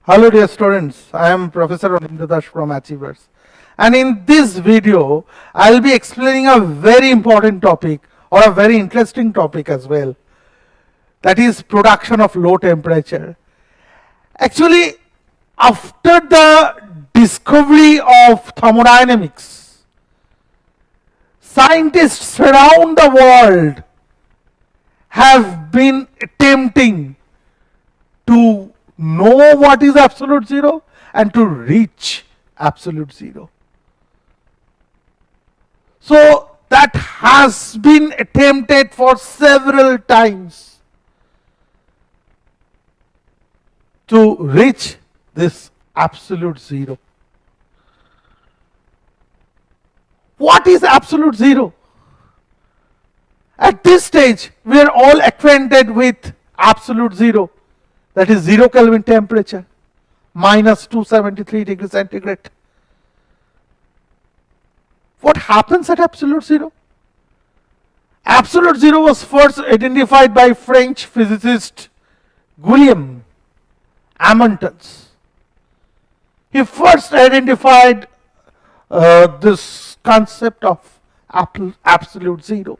Hello dear students, I am Professor Anindya Das from Achievers, and in this video I will be explaining a very important topic or a very interesting topic as well, that is production of low temperature. Actually, after the discovery of thermodynamics, scientists around the world have been attempting to know what is absolute zero and to reach absolute zero. So that has been attempted for several times to reach this absolute zero. What is absolute zero? At this stage, we are all acquainted with absolute zero, that is 0 Kelvin temperature, minus 273 degrees centigrade. What happens at absolute zero? Absolute zero was first identified by French physicist Guillaume Amontons. He first identified this concept of absolute zero.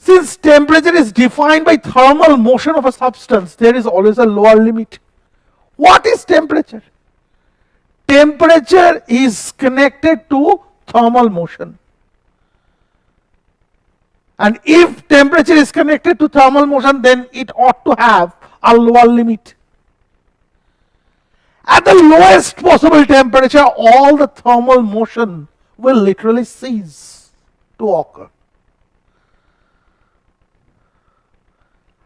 Since temperature is defined by thermal motion of a substance, there is always a lower limit. What is temperature? Temperature is connected to thermal motion. And if temperature is connected to thermal motion, then it ought to have a lower limit. At the lowest possible temperature, all the thermal motion will literally cease to occur.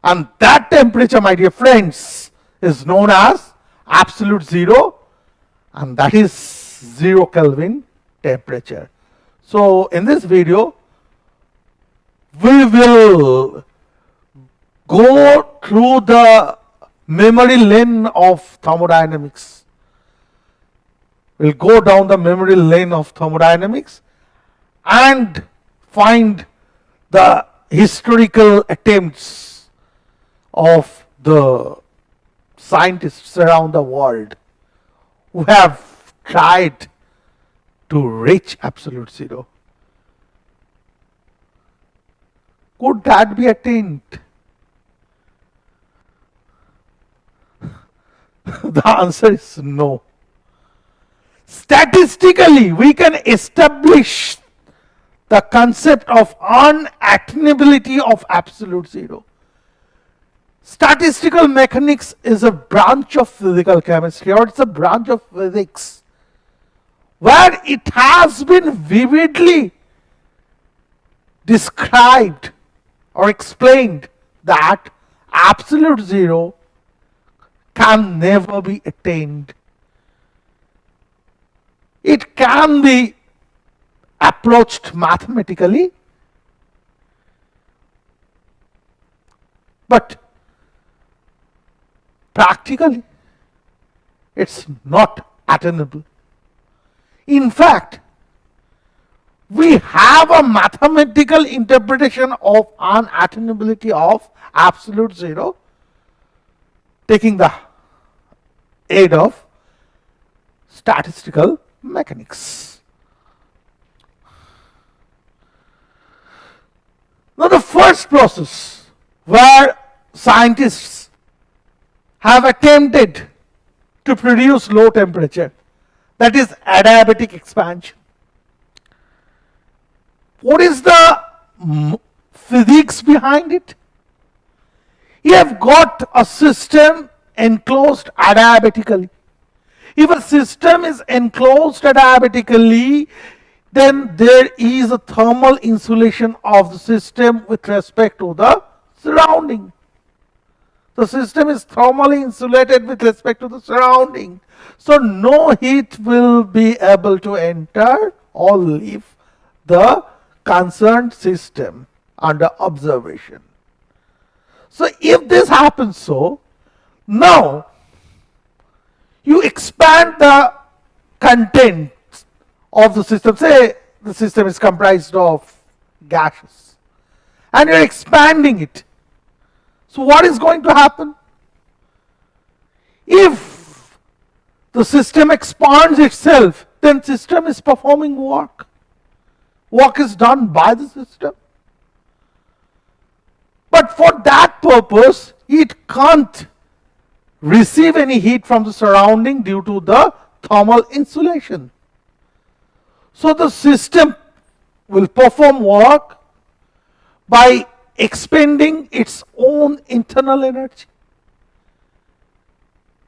And that temperature, my dear friends, is known as absolute zero, and that is 0 Kelvin temperature. So in this video, we will go through the memory lane of thermodynamics. We'll go down the memory lane of thermodynamics and find the historical attempts of the scientists around the world who have tried to reach absolute zero. Could that be attained? The answer is no. Statistically, we can establish the concept of unattainability of absolute zero. Statistical mechanics is a branch of physical chemistry, or it's a branch of physics, where it has been vividly described or explained that absolute zero can never be attained. It can be approached mathematically, but practically, it's not attainable. In fact, we have a mathematical interpretation of unattainability of absolute zero, taking the aid of statistical mechanics. Now, the first process where scientists have attempted to produce low temperature, that is adiabatic expansion. What is the physics behind it? You have got a system enclosed adiabatically. If a system is enclosed adiabatically, then there is a thermal insulation of the system with respect to the surrounding. The system is thermally insulated with respect to the surrounding. So no heat will be able to enter or leave the concerned system under observation. So if this happens so, now you expand the contents of the system. Say the system is comprised of gases and you're expanding it. So what is going to happen? If the system expands itself, then system is performing work. Work is done by the system. But for that purpose, it can't receive any heat from the surrounding due to the thermal insulation. So the system will perform work by expending its own internal energy.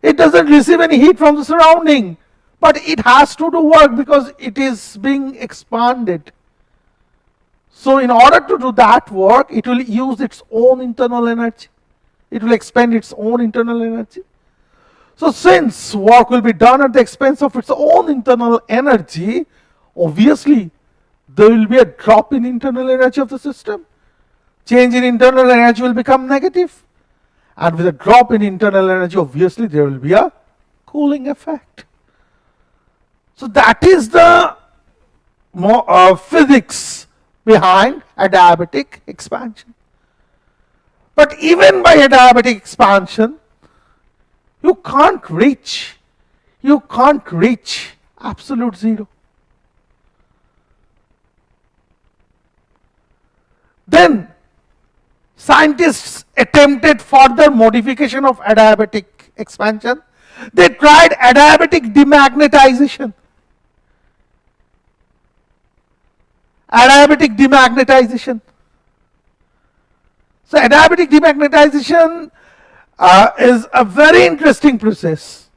It doesn't receive any heat from the surrounding, but it has to do work because it is being expanded. So in order to do that work, it will use its own internal energy. It will expend its own internal energy. So since work will be done at the expense of its own internal energy, obviously there will be a drop in internal energy of the system. Change in internal energy will become negative. And with a drop in internal energy, obviously there will be a cooling effect. So that is the physics behind adiabatic expansion. But even by adiabatic expansion, you can't reach absolute zero. Then scientists attempted further modification of adiabatic expansion. They tried adiabatic demagnetization. Adiabatic demagnetization. So adiabatic demagnetization is a very interesting process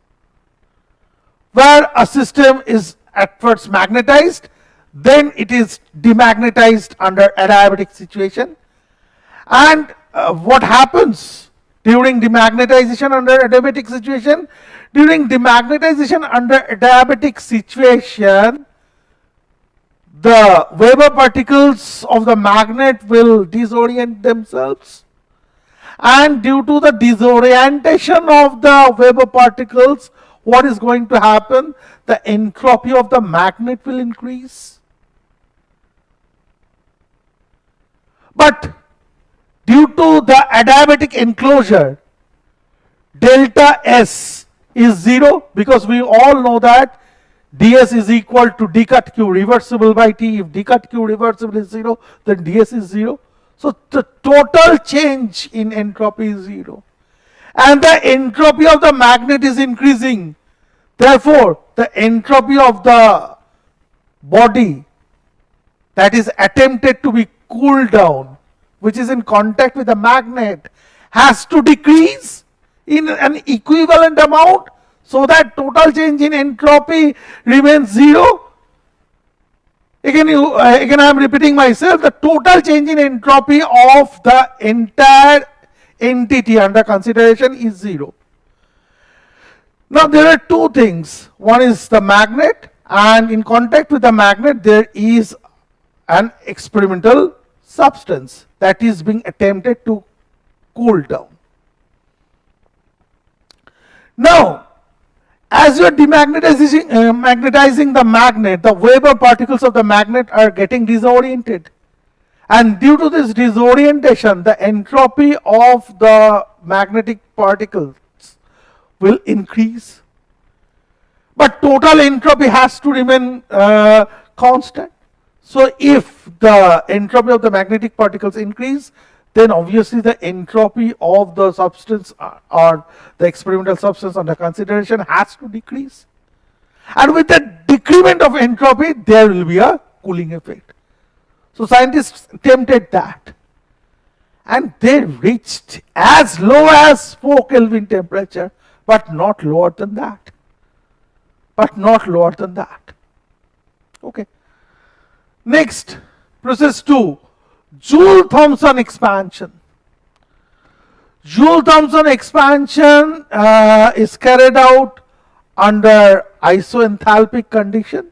where a system is at first magnetized, then it is demagnetized under adiabatic situation. And what happens during demagnetization under adiabatic situation? During demagnetization under adiabatic situation, the Weber particles of the magnet will disorient themselves, and due to the disorientation of the Weber particles, what is going to happen? The entropy of the magnet will increase. But due to the adiabatic enclosure, delta S is 0, because we all know that ds is equal to d cut q reversible by t. If d cut q reversible is 0, then ds is 0. So the total change in entropy is 0. And the entropy of the magnet is increasing. Therefore, the entropy of the body that is attempted to be cooled down, which is in contact with the magnet, has to decrease in an equivalent amount, so that total change in entropy remains 0. Again I am repeating myself, the total change in entropy of the entire entity under consideration is 0. Now there are two things. One is the magnet, and in contact with the magnet there is an experimental substance that is being attempted to cool down. Now, as you are magnetizing the magnet, the Weber particles of the magnet are getting disoriented. And due to this disorientation, the entropy of the magnetic particles will increase. But total entropy has to remain constant. So if the entropy of the magnetic particles increase, then obviously the entropy of the substance or the experimental substance under consideration has to decrease. And with the decrement of entropy, there will be a cooling effect. So scientists attempted that, and they reached as low as 4 Kelvin temperature, but not lower than that. Okay. Next, process 2, Joule-Thomson expansion. Joule-Thomson expansion is carried out under isoenthalpic condition.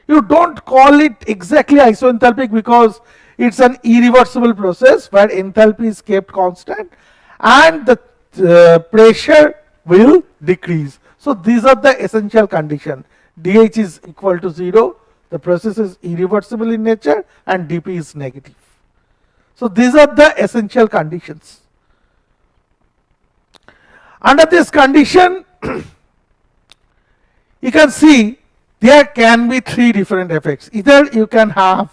You don't call it exactly isoenthalpic because it's an irreversible process where enthalpy is kept constant and the pressure will decrease. So these are the essential conditions. dH is equal to 0, the process is irreversible in nature, and dP is negative. So these are the essential conditions. Under this condition, you can see there can be three different effects. Either you can have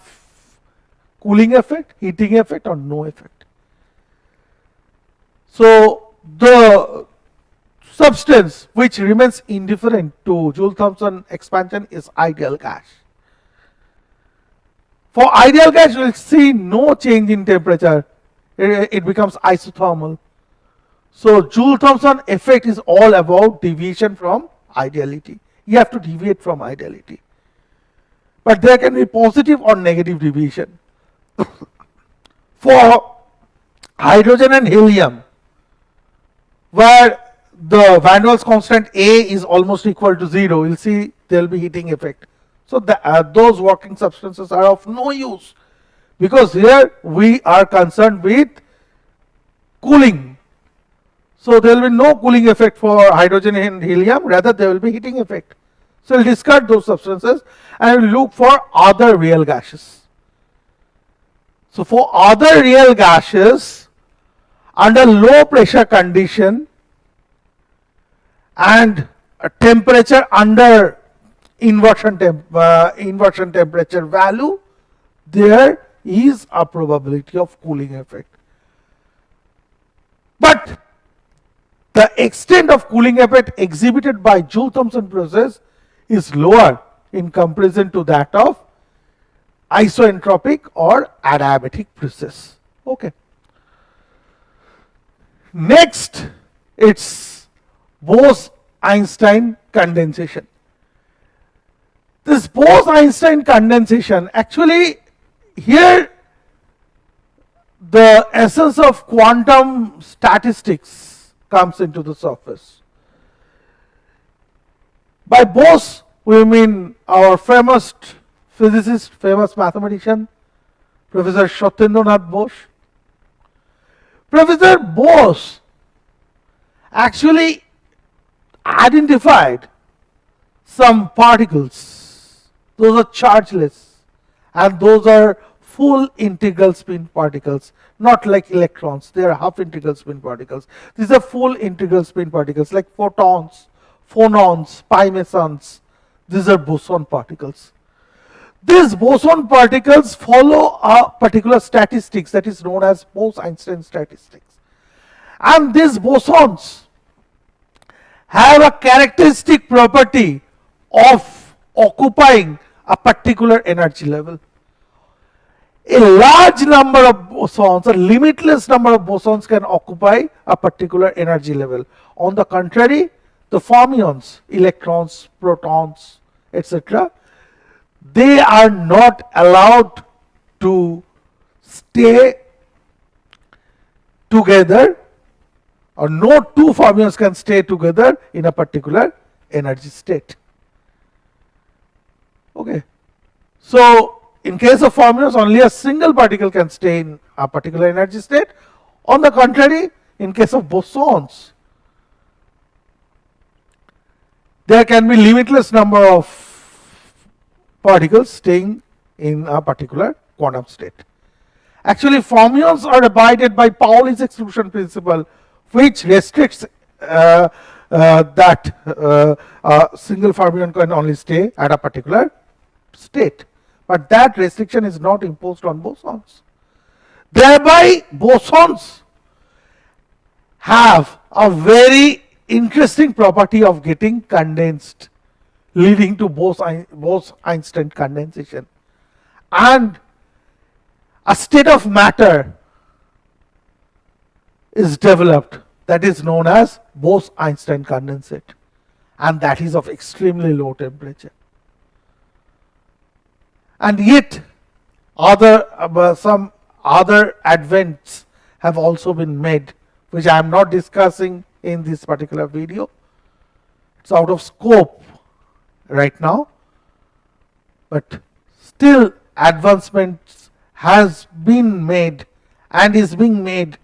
cooling effect, heating effect, or no effect. So the substance which remains indifferent to Joule-Thomson expansion is ideal gas. For ideal gas, you will see no change in temperature. It becomes isothermal. So Joule-Thomson effect is all about deviation from ideality. You have to deviate from ideality. But there can be positive or negative deviation. For hydrogen and helium, where the Van der Waals constant A is almost equal to 0, you'll see there will be heating effect. So those working substances are of no use, because here we are concerned with cooling. So there will be no cooling effect for hydrogen and helium, rather there will be heating effect. So we'll discard those substances and we'll look for other real gases. So for other real gases, under low pressure condition and a temperature under inversion temperature value, there is a probability of cooling effect. But the extent of cooling effect exhibited by Joule-Thomson process is lower in comparison to that of isoentropic or adiabatic process. Okay. Next, it's Bose-Einstein condensation. This Bose-Einstein condensation, actually here the essence of quantum statistics comes into the surface. By Bose, we mean our famous physicist, famous mathematician, Professor Satyendranath Bose. Professor Bose actually identified some particles. Those are chargeless, and those are full integral spin particles, not like electrons. They are half integral spin particles. These are full integral spin particles like photons, phonons, pi mesons. These are boson particles. These boson particles follow a particular statistics that is known as Bose-Einstein statistics. And these bosons have a characteristic property of occupying a particular energy level. A large number of bosons, a limitless number of bosons can occupy a particular energy level. On the contrary, the fermions, electrons, protons, etc., they are not allowed to stay together, or no two fermions can stay together in a particular energy state. Okay. So in case of fermions, only a single particle can stay in a particular energy state. On the contrary, in case of bosons, there can be limitless number of particles staying in a particular quantum state. Actually, fermions are abided by Pauli's exclusion principle, which restricts that a single fermion can only stay at a particular state. But that restriction is not imposed on bosons. Thereby, bosons have a very interesting property of getting condensed, leading to Bose-Einstein condensation. And a state of matter is developed that is known as Bose-Einstein condensate, and that is of extremely low temperature. And yet some other advents have also been made, which I am not discussing in this particular video. It's out of scope right now, but still advancements has been made and is being made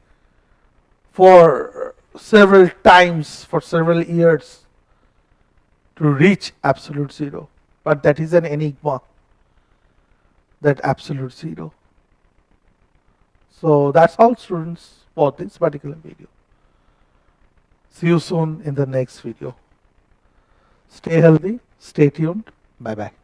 for several times, for several years, to reach absolute zero. But that is an enigma, that absolute zero. So that's all, students, for this particular video. See you soon in the next video. Stay healthy, stay tuned. Bye bye.